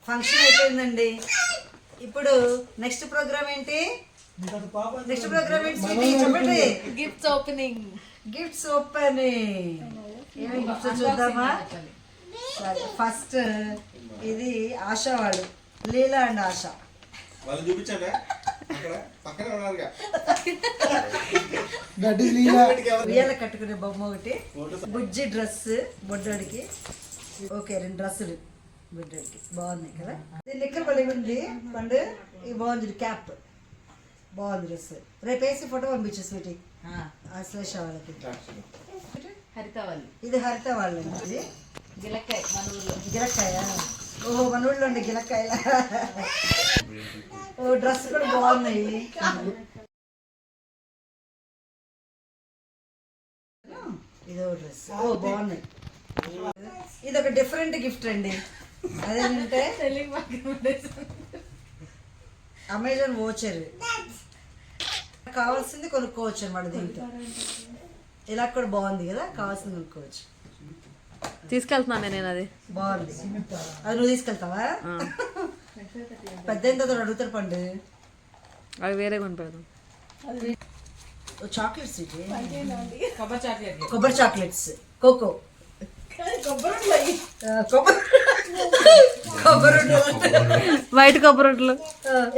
Function అయిపోయిందండి. ఇప్పుడు next programme ఏంటి? చెప్పండి. Gifts opening. ఏమేమి గిఫ్ట్స్ చూద్దామా? సరే, ఫస్ట్ ఇది ఆశ వాళ్ళు, లీలా అండ్ ఆశ. ఉయ్యాల కట్టుకునే బొమ్మ ఒకటి, బుజ్జి డ్రెస్ బొడ్డోడికి. ఓకే, 2 డ్రెస్సులు బొడ్డోడికి బాగున్నాయి కదా. ఇది నిక్కర్ బలి ఉంది పండు. ఇది బాగుంది, క్యాప్ బాగుంది డ్రెస్. రేపు వేసి ఫోటో పంపించు స్వీటీ అశ్లేష వాళ్ళకి. హరిత వాళ్ళు. ఇది హరిత వాళ్ళు. ఇది గిలక్కాయ, మన ఊర్లో గిలక్కాయ. ఓహో, మన ఊళ్ళో ఉండే గిలక్కాయ. ఓ, డ్రెస్ కూడా బాగున్నాయి. ఇదో డ్రెస్, ఓ బాగున్నాయి. ఇది ఒక డిఫరెంట్ గిఫ్ట్ అండి. అదేంటంటే అమెజాన్ వోచర్. కావాల్సింది కొనుక్కోవచ్చు అనమాట. దీంట్లో ఇలా కూడా బాగుంది కదా, కావాల్సింది కొనుక్కోవచ్చు. తీసుకెళ్తున్నాను నేను. అది బాగుంది. అది నువ్వు తీసుకెళ్తావా? పెద్ద ఎంత అడుగుతారు పండు. అవి వేరే కొనిపెడతాం. చాక్లెట్స్, కొబ్బరి చాక్లెట్స్, కోకో, కొబ్బరి వైట్ కొబ్బరి రొట్టెలు.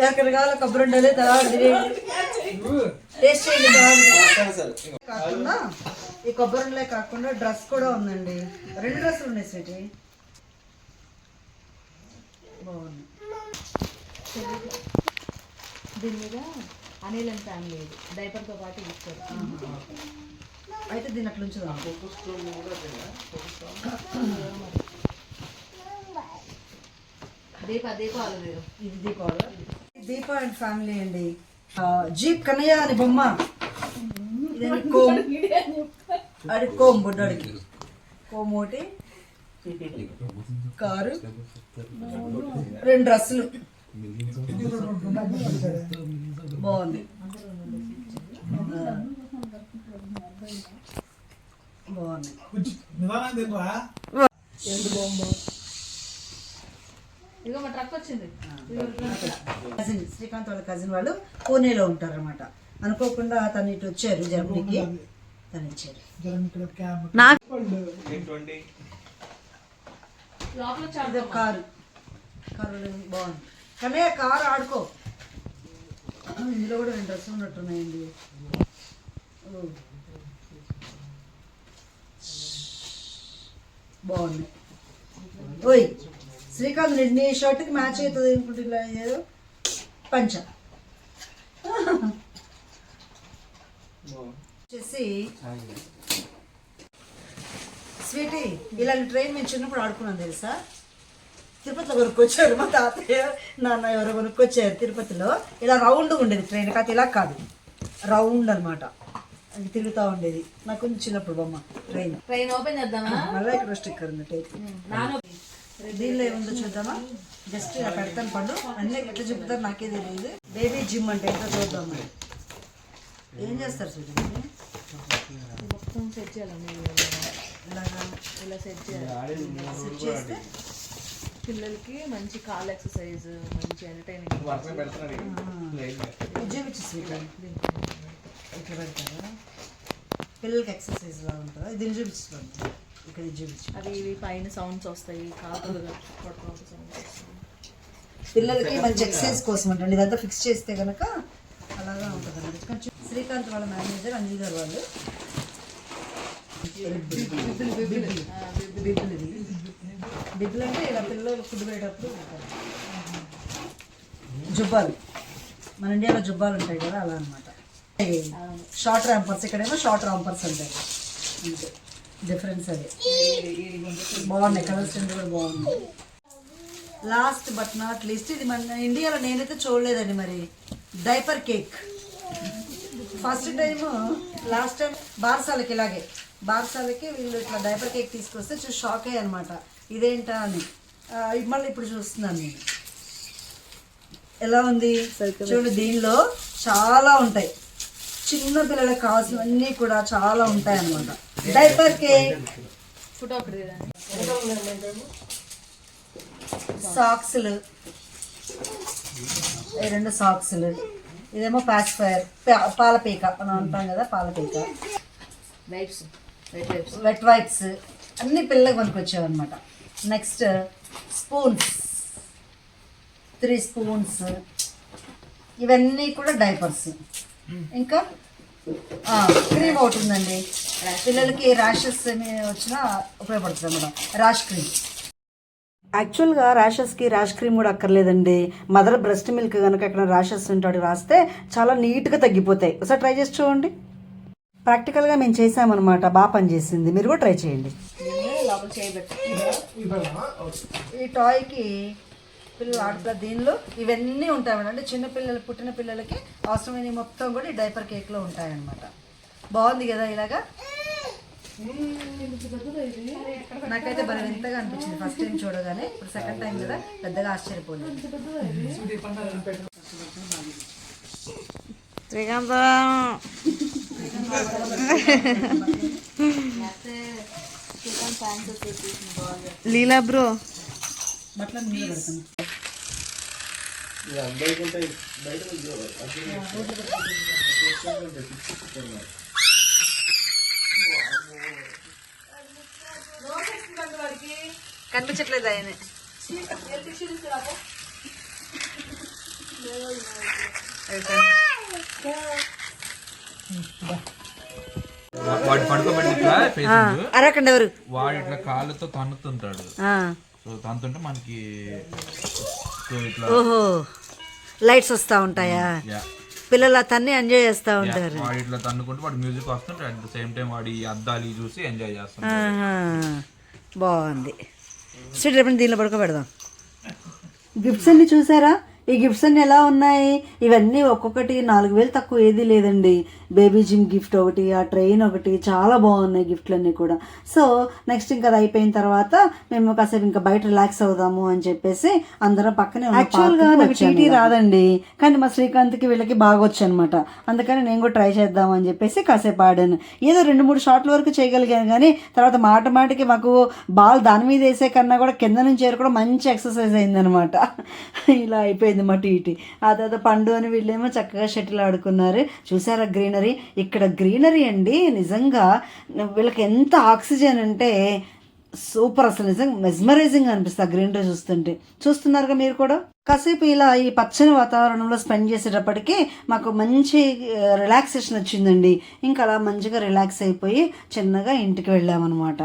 ఎక్కడ కావాలో కొబ్బరి ఉండాలి. టేస్ట్ చేయండి. కాకుండా ఈ కొబ్బరి ఉండలే కాకుండా డ్రెస్ కూడా ఉందండి. 2 డ్రెస్సులు ఉన్నాయి స్వీటీ, బాగుంది. దీని మీద అనిల్ అండ్ ఫ్యామిలీ డైపర్తో పాటు ఇస్తారు. అయితే దీని అట్లా ఉంచుదాం. ఇది దీప అండ్ ఫ్యామిలీ అండి. జీప్ కన్నయ్య అని బొమ్మ. కోమ్, అది కోమ్ బుడ్డడికి కోమ్ ఒకటి, కారు, 2 డ్రెస్సులు. బాగుంది, బాగుంది. కజిన్ శ్రీకాంత్ వాళ్ళ కజిన్ వాళ్ళు పూణేలో ఉంటారు అనమాట. అనుకోకుండా తను ఇటు వచ్చారు జర్మనీకి, తను ఇచ్చారు. కారు, కారు బాగుంది. కానీ కారు ఆడుకో. ఇందులో కూడా 2 డ్రెస్సులు ఉన్నట్టున్నాయండి. బాగుంది. ఓయ్ శ్రీకాంత్, నీ షర్ట్కి మ్యాచ్ అవుతుంది అనుకుంటున్నా. ఏదో పంచ వచ్చేసి స్వీటీ, ఇలాంటి ట్రైన్ మేము చిన్నప్పుడు ఆడుకున్నాం తెలుసా. తిరుపతిలో కొనుక్కొచ్చారు మా తాతయ్య నాన్న ఎవరో కొనుక్కొచ్చారు తిరుపతిలో. ఇలా రౌండ్ ఉండేది ట్రైన్, కాదు ఇలా కాదు, రౌండ్ అనమాట. అది తిరుగుతూ ఉండేది. నాకు కొంచెం చిన్నప్పుడు బొమ్మ ట్రైన్ ఓపెన్ చేద్దామా? మళ్ళీ ఇక్కడ స్టిక్కర్ ఉంది టైప్. దీనిలో ఏముందో చూద్దామా? జస్ట్ ఇలా పెడతాను పండు. అన్నీ ఎట్లా చెప్తారు నాకే తెలియదు. బేబీ జిమ్ అంటే ఎంత చూద్దాం. మరి ఏం చేస్తారు చూడండి. మొత్తం సెట్ చేయాలి. ఇలాగా ఇలా సెట్ చేయాలి. సెట్ చేస్తే పిల్లలకి మంచి కాల్ ఎక్సర్సైజ్, మంచి ఎంటర్టైనింగ్. ఇట్లా పెడతారా? పిల్లలకి ఎక్సర్సైజ్ లాగా ఉంటుందా? దీన్ని చూపించుకోండి. ఇక్కడ చూపించు. అవి ఇవి పైన సౌండ్స్ వస్తాయి, కాకులు పిల్లలకి మంచి ఎక్సర్సైజ్ కోసం అంటే ఇదంతా ఫిక్స్ చేస్తే కనుక అలాగా ఉంటుంది అన్నమాట. కొంచెం శ్రీకాంత్ వాళ్ళ మేనేజర్ అనిల్ గారు వాళ్ళు. బిబ్బులు అంటే ఇలా పిల్లలు ఫుడ్ పెట్టేటప్పుడు జుబ్బాలు, మన ఇండియాలో జుబ్బాలు ఉంటాయి కదా, అలా అనమాట. షార్ట్ ర్యాంపర్స్, ఇక్కడేమో షార్ట్ ర్యాంపర్స్ ఉంటాయి. అంతే డిఫరెన్స్. అది బాగున్నాయి, కలర్స్ అన్ని కూడా బాగున్నాయి. లాస్ట్ బట్ నాట్ లీస్ట్, ఇది మన ఇండియాలో నేనైతే చూడలేదండి. మరి diaper cake first time. Last time బార్సాలకి ఇలాగే, బార్సాలకి వీళ్ళు ఇట్లా డైపర్ కేక్ తీసుకొస్తే చూసి షాక్ అయ్యి అనమాట, ఇదేంటా అని. మళ్ళీ ఇప్పుడు చూస్తున్నాను నేను. ఎలా ఉంది చూడు. దీనిలో చాలా ఉంటాయి, చిన్న పిల్లలకు కావాల్సినవన్నీ కూడా చాలా ఉంటాయి అన్నమాట. డైపర్ కేక్ సాక్స్లు, ఈ 2 సాక్స్లు, ఇదేమో పాసిఫైర్ పాలపీక మనం అంటాం కదా, పాలపీక, వైప్స్, వెట్ వైప్స్ అన్ని పిల్లలకు కొనుక్కొచ్చామన్నమాట. నెక్స్ట్ స్పూన్స్, 3 స్పూన్స్, ఇవన్నీ కూడా డైపర్స్. ఇంకా క్రీమ్ ఒకటి ఉందండి, పిల్లలకి ర్యాషెస్ వచ్చినా ఉపయోగపడుతుంది మేడం, ర్యాష్ క్రీమ్. యాక్చువల్గా ర్యాషెస్కి ర్యాష్ క్రీమ్ కూడా అక్కర్లేదండి. మదర్ బ్రెస్ట్ మిల్క్ కనుక ఎక్కడ ర్యాషెస్ ఉంటాడు రాస్తే చాలా నీట్గా తగ్గిపోతాయి. ఒకసారి ట్రై చేసి చూడండి. ప్రాక్టికల్గా మేము చేసామన్నమాట, బాగా పనిచేసింది. మీరు కూడా ట్రై చేయండి. ఈ టాయ్కి పిల్లలు ఆడుతారు, దీనిలో ఇవన్నీ ఉంటాయి మేడం. అంటే చిన్నపిల్లలు, పుట్టిన పిల్లలకి అవసరమైన మొత్తం కూడా ఈ డైపర్ కేక్లో ఉంటాయన్నమాట. బాగుంది కదా ఇలాగా. నాకైతే భలే వింతగా అనిపించింది ఫస్ట్ టైం చూడగానే. ఇప్పుడు సెకండ్ టైం కదా, పెద్దగా ఆశ్చర్యపోలేదు. శ్రీకాంత్ లీలా బ్రో బట్టలు మీద పెడుతుంది. కనిపించట్లేదు ఆయన. వాడు పడుకోబెట్టి అరకండి ఎవరు వాడు ఇట్లా కాళ్ళతో తన్నుతుంటాడు. సో తన్నుతుంటే మనకి ఇట్లా ఓహో లైట్స్ వస్తూ ఉంటాయా, పిల్లలు తన్ని ఎంజాయ్ చేస్తూ ఉంటారు. వాడు ఇట్లా తన్నుకుంటే వాడు మ్యూజిక్ వస్తుంటే అట్ ద సేమ్ టైం వాడి అద్దాలు చూసి ఎంజాయ్ చేస్తాం. బాగుంది. స్వీట్ రేపు దీనిలో పడుకోబెడదాం. గిఫ్ట్స్ అన్ని చూసారా? ఈ గిఫ్ట్స్ అన్ని ఎలా ఉన్నాయి? ఇవన్నీ ఒక్కొక్కటి 4,000 తక్కువ ఏది లేదండి. బేబీ జిమ్ గిఫ్ట్ ఒకటి, ఆ ట్రైన్ ఒకటి, చాలా బాగున్నాయి గిఫ్ట్లన్నీ కూడా. సో నెక్స్ట్ ఇంకా అది అయిపోయిన తర్వాత మేము కాసేపు ఇంకా బయట రిలాక్స్ అవుదాము అని చెప్పేసి అందరం పక్కనే. యాక్చువల్గా నాకు టీటీ రాదండి, కానీ మా శ్రీకాంత్కి వీళ్ళకి బాగా వచ్చు అనమాట. అందుకని నేను కూడా ట్రై చేద్దాము అని చెప్పేసి కాసేపు ఆడాను. ఏదో 2-3 షాట్ల వరకు చేయగలిగాను, కానీ తర్వాత మాటికి మాకు బాల్ దాని మీద వేసే కన్నా కూడా కింద నుంచి కూడా మంచి ఎక్సర్సైజ్ అయిందనమాట. ఇలా అయిపోయింది మా టీటీ. ఆ తర్వాత పండు అని వీళ్ళేమో చక్కగా షటిల్ ఆడుకున్నారు. చూసారా గ్రీనరీ? ఇక్కడ గ్రీనరీ అండి నిజంగా వీళ్ళకి ఎంత ఆక్సిజన్ అంటే సూపర్, అసలు నిజంగా మెస్మరైజింగ్ అనిపిస్తుంది ఆ గ్రీనరీ చూస్తుంటే. చూస్తున్నారుగా మీరు కూడా. కాసేపు ఇలా ఈ పచ్చని వాతావరణంలో స్పెండ్ చేసేటప్పటికి మాకు మంచి రిలాక్సేషన్ వచ్చిందండి. ఇంకా అలా మంచిగా రిలాక్స్ అయిపోయి చిన్నగా ఇంటికి వెళ్ళామన్నమాట.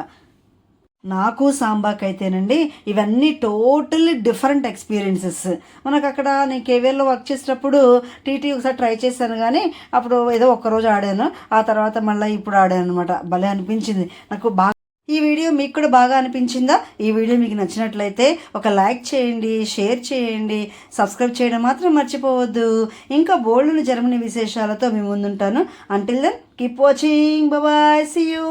నాకు సాంబాకి అయితేనండి ఇవన్నీ టోటల్లీ డిఫరెంట్ ఎక్స్పీరియన్సెస్. మనకు అక్కడ నేను కేవీఆర్లో వర్క్ చేసేటప్పుడు టీటీ ఒకసారి ట్రై చేశాను, కానీ అప్పుడు ఏదో ఒక్కరోజు ఆడాను, ఆ తర్వాత మళ్ళీ ఇప్పుడు ఆడాను అనమాట. భలే అనిపించింది నాకు బాగా. ఈ వీడియో మీకు కూడా బాగా అనిపించిందా? ఈ వీడియో మీకు నచ్చినట్లయితే ఒక లైక్ చేయండి, షేర్ చేయండి, సబ్స్క్రైబ్ చేయడం మాత్రం మర్చిపోవద్దు. ఇంకా బోల్డ్ జర్మనీ విశేషాలతో మీ ముందుంటాను. Until then keep watching, bye, see you.